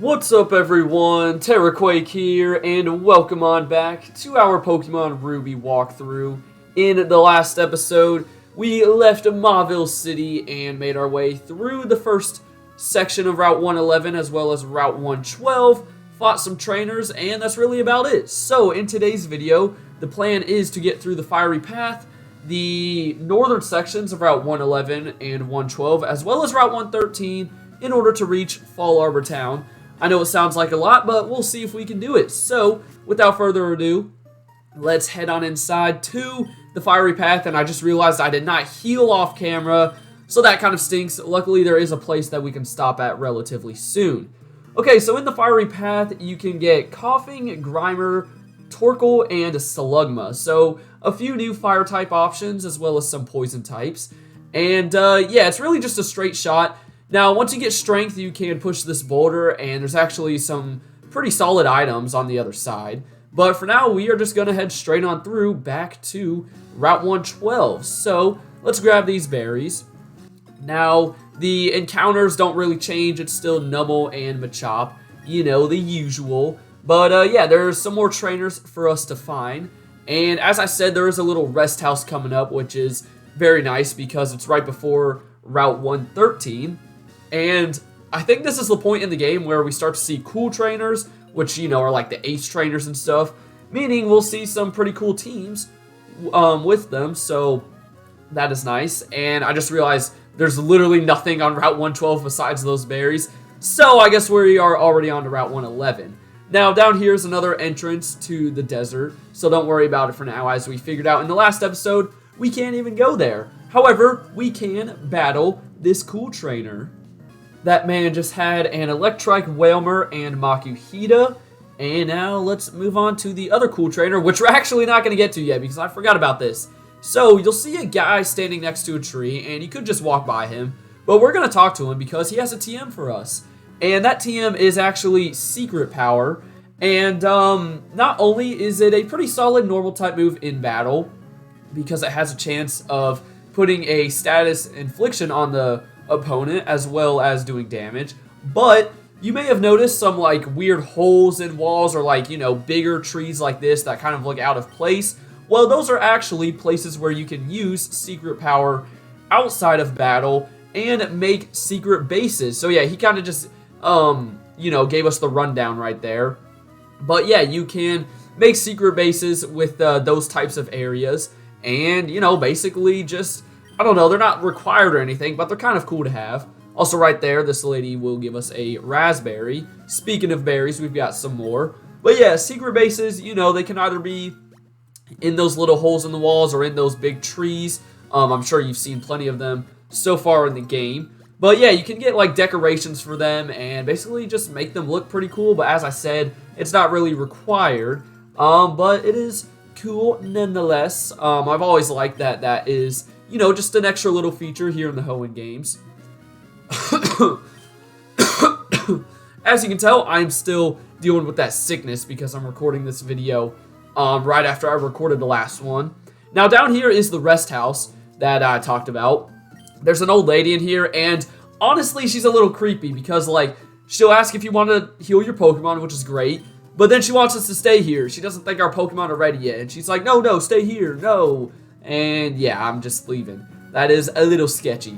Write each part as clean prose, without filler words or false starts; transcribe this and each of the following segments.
What's up everyone, Terraquake here, and welcome on back to our Pokemon Ruby walkthrough. In the last episode, we left Mauville City and made our way through the first section of Route 111 as well as Route 112, fought some trainers, and that's really about it. So in today's video, the plan is to get through the Fiery Path, the northern sections of Route 111 and 112, as well as Route 113 in order to reach Fall Arbor Town. I know it sounds like a lot, but we'll see if we can do it. So, without further ado, let's head on inside to the Fiery Path, and I just realized I did not heal off camera, so that kind of stinks. Luckily, there is a place that we can stop at relatively soon. Okay, so in the Fiery Path, you can get Coughing, Grimer, Torkoal, and Slugma. So, a few new fire-type options, as well as some poison types. And, yeah, it's really just a straight shot. Now, once you get strength, you can push this boulder, and there's actually some pretty solid items on the other side. But for now, we are just going to head straight on through back to Route 112. So, let's grab these berries. Now, the encounters don't really change. It's still Numel and Machop. You know, the usual. But, yeah, there's some more trainers for us to find. And as I said, there is a little rest house coming up, which is very nice because it's right before Route 113. And I think this is the point in the game where we start to see cool trainers, which, you know, are like the ace trainers and stuff, meaning we'll see some pretty cool teams with them, so that is nice. And I just realized there's literally nothing on Route 112 besides those berries, so I guess we are already on to Route 111. Now, down here is another entrance to the desert, so don't worry about it for now. As we figured out in the last episode, we can't even go there. However, we can battle this cool trainer. That man just had an Electrike Wailmer and Makuhita. And now let's move on to the other cool trainer, which we're actually not going to get to yet because I forgot about this. So you'll see a guy standing next to a tree, and you could just walk by him. But we're going to talk to him because he has a TM for us. And that TM is actually Secret Power. And not only is it a pretty solid normal type move in battle, because it has a chance of putting a status infliction on the opponent as well as doing damage, but you may have noticed some like weird holes in walls or like, you know, bigger trees like this that kind of look out of place. Well, those are actually places where you can use Secret Power outside of battle and make secret bases. So yeah, he kind of just you know, gave us the rundown right there. But yeah, you can make secret bases with those types of areas, and, you know, basically just, I don't know, they're not required or anything, but they're kind of cool to have. Also right there, this lady will give us a raspberry. Speaking of berries, we've got some more. But yeah, secret bases, you know, they can either be in those little holes in the walls or in those big trees. I'm sure you've seen plenty of them so far in the game. But yeah, you can get like decorations for them and basically just make them look pretty cool. But as I said, it's not really required. But it is cool nonetheless. I've always liked that. That is, you know, just an extra little feature here in the Hoenn games. As you can tell, I'm still dealing with that sickness because I'm recording this video right after I recorded the last one. Now, down here is the rest house that I talked about. There's an old lady in here, and honestly, she's a little creepy because, like, she'll ask if you want to heal your Pokemon, which is great, but then she wants us to stay here. She doesn't think our Pokemon are ready yet, and she's like, no, stay here, no. And yeah, I'm just leaving. That is a little sketchy.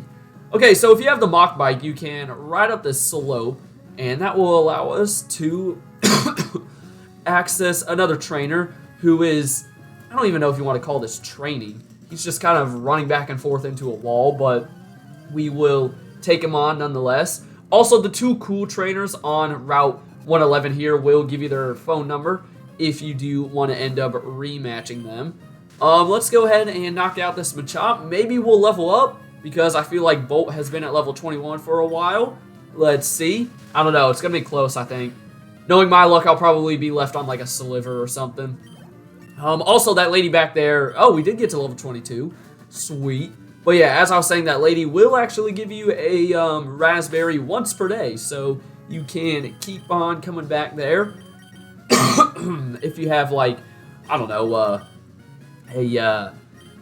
Okay, so if you have the Mach Bike, you can ride up this slope, and that will allow us to access another trainer who is, I don't even know if you want to call this training. He's just kind of running back and forth into a wall, but we will take him on nonetheless. Also, the two cool trainers on Route 111 here will give you their phone number if you do want to end up rematching them. Let's go ahead and knock out this Machop. Maybe we'll level up because I feel like Bolt has been at level 21 for a while. Let's see. I don't know. It's going to be close, I think. Knowing my luck, I'll probably be left on like a sliver or something. Also, that lady back there, oh, we did get to level 22. Sweet. But yeah, as I was saying, that lady will actually give you a raspberry once per day. So you can keep on coming back there. If you have, like, I don't know,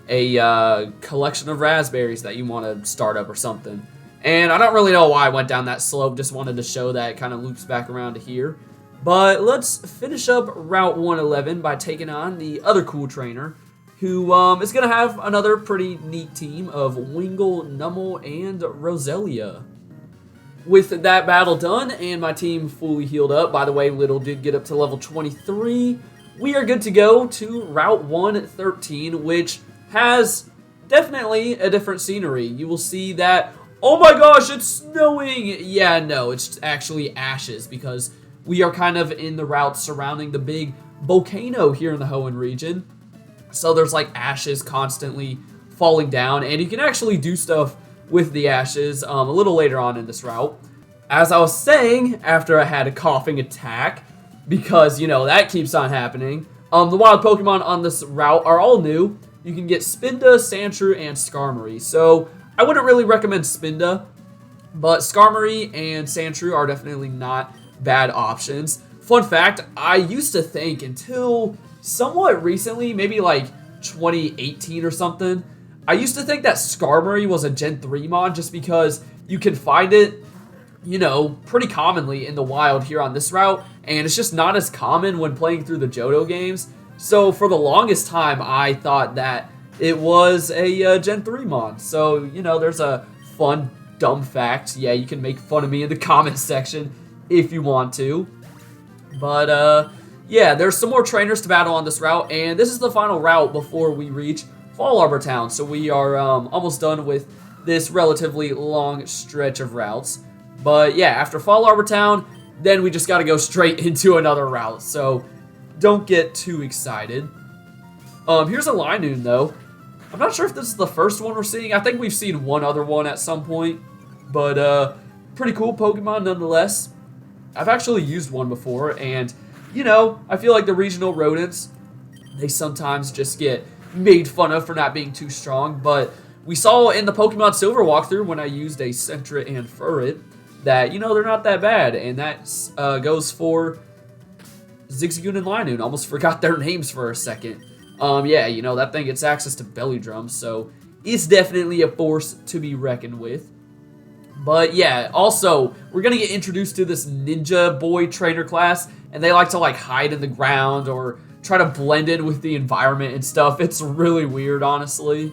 a collection of raspberries that you want to start up or something. And I don't really know why I went down that slope. Just wanted to show that it kind of loops back around to here. But let's finish up Route 111 by taking on the other cool trainer, who is going to have another pretty neat team of Wingle, Nummel, and Roselia. With that battle done and my team fully healed up, by the way, Little did get up to level 23, we are good to go to Route 113, which has definitely a different scenery. You will see that, oh my gosh, it's snowing! Yeah, no, it's actually ashes, because we are kind of in the route surrounding the big volcano here in the Hoenn region. So there's like ashes constantly falling down, and you can actually do stuff with the ashes a little later on in this route. As I was saying, after I had a coughing attack, because, you know, that keeps on happening, the wild Pokemon on this route are all new. You can get Spinda, Sandshrew, and Skarmory. So I wouldn't really recommend Spinda, but Skarmory and Sandshrew are definitely not bad options. Fun fact, I used to think until somewhat recently, maybe like 2018 or something, I used to think that Skarmory was a Gen 3 mod just because you can find it, you know, pretty commonly in the wild here on this route, and it's just not as common when playing through the Johto games. So for the longest time, I thought that it was a Gen 3 mod. So, you know, there's a fun, dumb fact. Yeah, you can make fun of me in the comments section if you want to. But, yeah, there's some more trainers to battle on this route, and this is the final route before we reach Fall Arbor Town. So we are almost done with this relatively long stretch of routes. But yeah, after Fall Arbor Town, then we just got to go straight into another route. So don't get too excited. Here's a Linoon, though. I'm not sure if this is the first one we're seeing. I think we've seen one other one at some point. But pretty cool Pokemon nonetheless. I've actually used one before, and, you know, I feel like the regional rodents, they sometimes just get made fun of for not being too strong, but we saw in the Pokemon Silver walkthrough when I used a Sentret and Furret that, you know, they're not that bad, and that goes for Zigzagoon and Linoon. Almost forgot their names for a second. Yeah, you know, that thing gets access to Belly Drums, so it's definitely a force to be reckoned with. But yeah, also, we're going to get introduced to this Ninja Boy trainer class, and they like to like hide in the ground or try to blend in with the environment and stuff. It's really weird, honestly.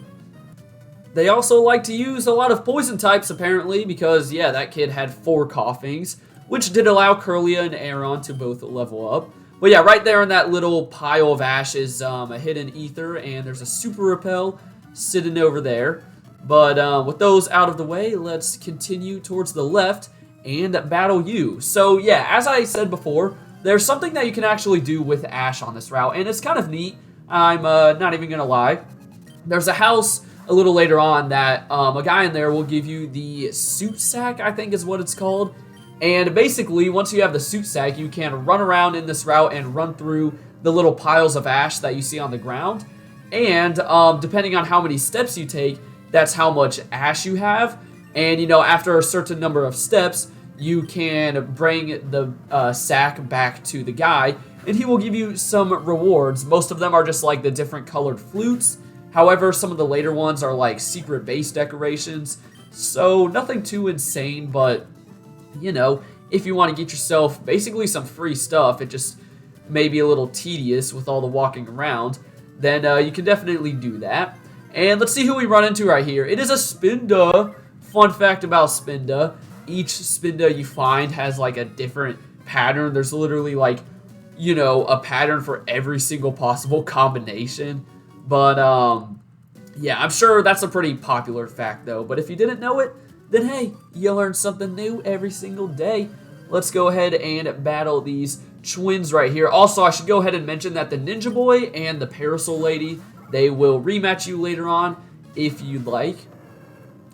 They also like to use a lot of poison types, apparently, because, yeah, that kid had 4 coughings, which did allow Curlia and Aeron to both level up. But yeah, right there in that little pile of ash is a hidden ether, and there's a Super Repel sitting over there. But with those out of the way, let's continue towards the left and battle you. So yeah, as I said before, there's something that you can actually do with ash on this route, and it's kind of neat. I'm not even gonna lie. There's a house a little later on that a guy in there will give you the suit sack, I think is what it's called. And basically, once you have the suit sack, you can run around in this route and run through the little piles of ash that you see on the ground. And depending on how many steps you take, that's how much ash you have. And, you know, after a certain number of steps, you can bring the sack back to the guy, and he will give you some rewards. Most of them are just like the different colored flutes. However, some of the later ones are like secret base decorations. So nothing too insane, but, you know, if you want to get yourself basically some free stuff, it just may be a little tedious with all the walking around, then you can definitely do that. And let's see who we run into right here. It is a Spinda. Fun fact about Spinda, each Spinda you find has like a different pattern. There's literally like, you know, a pattern for every single possible combination. But, yeah, I'm sure that's a pretty popular fact, though. But if you didn't know it, then hey, you learn something new every single day. Let's go ahead and battle these twins right here. Also, I should go ahead and mention that the Ninja Boy and the Parasol Lady, they will rematch you later on if you'd like.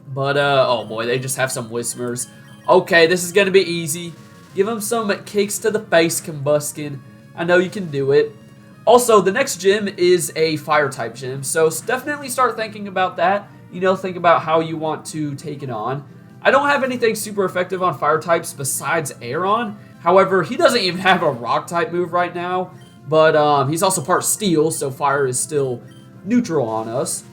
But, oh boy, they just have some Whismers. Okay, this is going to be easy. Give them some kicks to the face, Combuskin. I know you can do it. Also, the next gym is a Fire-type gym, so definitely start thinking about that. You know, think about how you want to take it on. I don't have anything super effective on Fire-types besides Aeron. However, he doesn't even have a Rock-type move right now. But he's also part Steel, so Fire is still neutral on us.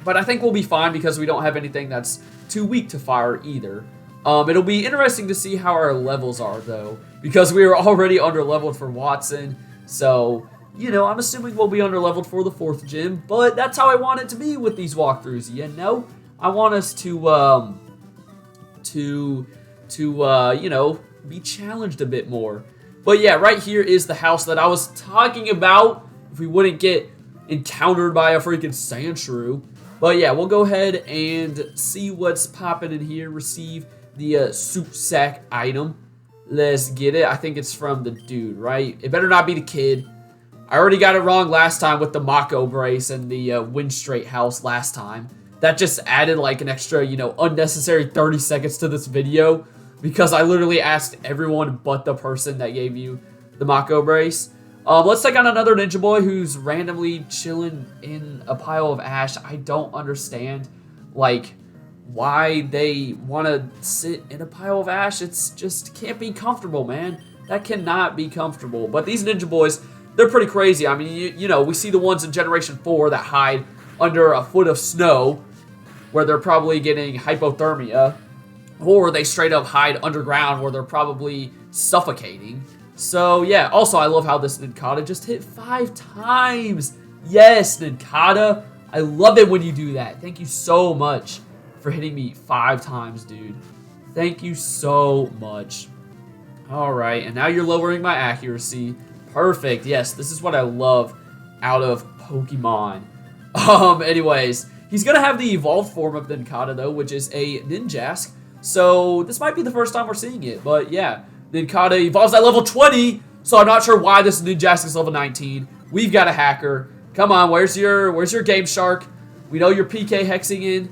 But I think we'll be fine because we don't have anything that's too weak to fire either. It'll be interesting to see how our levels are, though, because we are already under-leveled for Watson, so, you know, I'm assuming we'll be under-leveled for the 4th gym, but that's how I want it to be with these walkthroughs, you know? I want us to you know, be challenged a bit more. But yeah, right here is the house that I was talking about, if we wouldn't get encountered by a freaking sand shrew. But yeah, we'll go ahead and see what's popping in here. Receive the soup sack item. Let's get it. I think it's from the dude, right? It better not be the kid. I already got it wrong last time with the Mako brace and the wind straight house last time. That just added like an extra, you know, unnecessary 30 seconds to this video because I literally asked everyone but the person that gave you the Mako brace. Let's take on another ninja boy who's randomly chilling in a pile of ash. I don't understand, like, why they want to sit in a pile of ash. It's just can't be comfortable, man. That cannot be comfortable. But these ninja boys, they're pretty crazy. I mean, you know, we see the ones in Generation 4 that hide under a foot of snow where they're probably getting hypothermia, or they straight up hide underground where they're probably suffocating. So, yeah, also, I love how this Ninkata just hit 5 times. Yes, Ninkata, I love it when you do that. Thank you so much for hitting me 5 times, dude. Thank you so much. All right, and now you're lowering my accuracy. Perfect. Yes, this is what I love out of Pokemon. Anyways, he's going to have the evolved form of Ninkata, though, which is a Ninjask. So, this might be the first time we're seeing it, but yeah. Ninkata evolves at level 20, so I'm not sure why this Ninjask is level 19. We've got a hacker. Come on, where's your Game Shark? We know you're PK hexing in.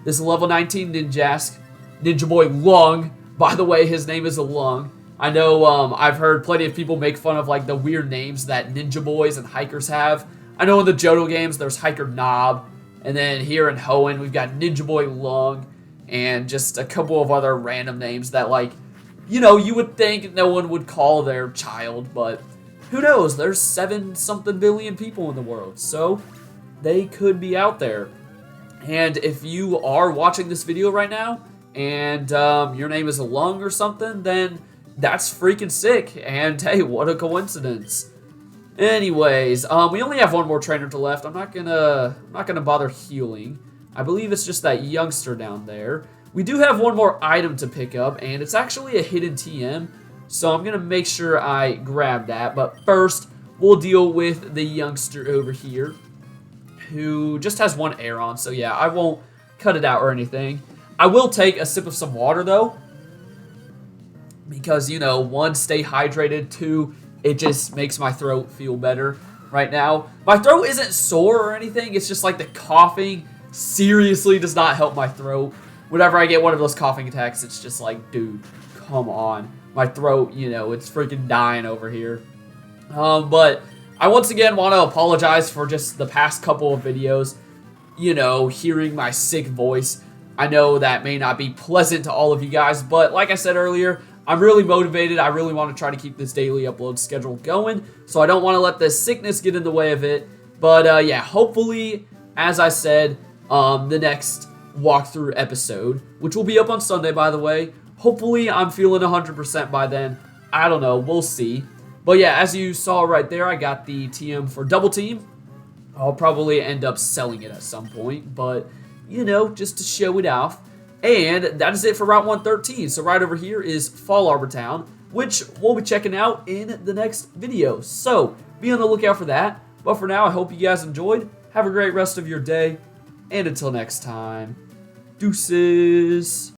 This is level 19 Ninjask. Ninja Boy Lung. By the way, his name is a Lung. I know I've heard plenty of people make fun of like the weird names that Ninja Boys and Hikers have. I know in the Johto games there's Hiker Knob, and then here in Hoenn we've got Ninja Boy Lung, and just a couple of other random names that, like, you know, you would think no one would call their child, but who knows? There's 7-something billion people in the world, so they could be out there. And if you are watching this video right now, and your name is a Lung or something, then that's freaking sick. And hey, what a coincidence. Anyways, we only have one more trainer to left. I'm not gonna bother healing. I believe it's just that youngster down there. We do have one more item to pick up, and it's actually a hidden TM, so I'm going to make sure I grab that. But first, we'll deal with the youngster over here, who just has 1 air on, so yeah, I won't cut it out or anything. I will take a sip of some water, though, because, you know, 1, stay hydrated, 2, it just makes my throat feel better right now. My throat isn't sore or anything, it's just like the coughing seriously does not help my throat. Whenever I get one of those coughing attacks, it's just like, dude, come on. My throat, you know, it's freaking dying over here. But I once again want to apologize for just the past couple of videos. You know, hearing my sick voice. I know that may not be pleasant to all of you guys, but like I said earlier, I'm really motivated. I really want to try to keep this daily upload schedule going, so I don't want to let the sickness get in the way of it. But yeah, hopefully, as I said, the next walkthrough episode, which will be up on Sunday, by the way. Hopefully, I'm feeling 100% by then. I don't know. We'll see. But yeah, as you saw right there, I got the TM for Double Team. I'll probably end up selling it at some point, but, you know, just to show it off. And that is it for Route 113. So right over here is Fall Arbor Town, which we'll be checking out in the next video. So be on the lookout for that. But for now, I hope you guys enjoyed. Have a great rest of your day. And until next time, deuces.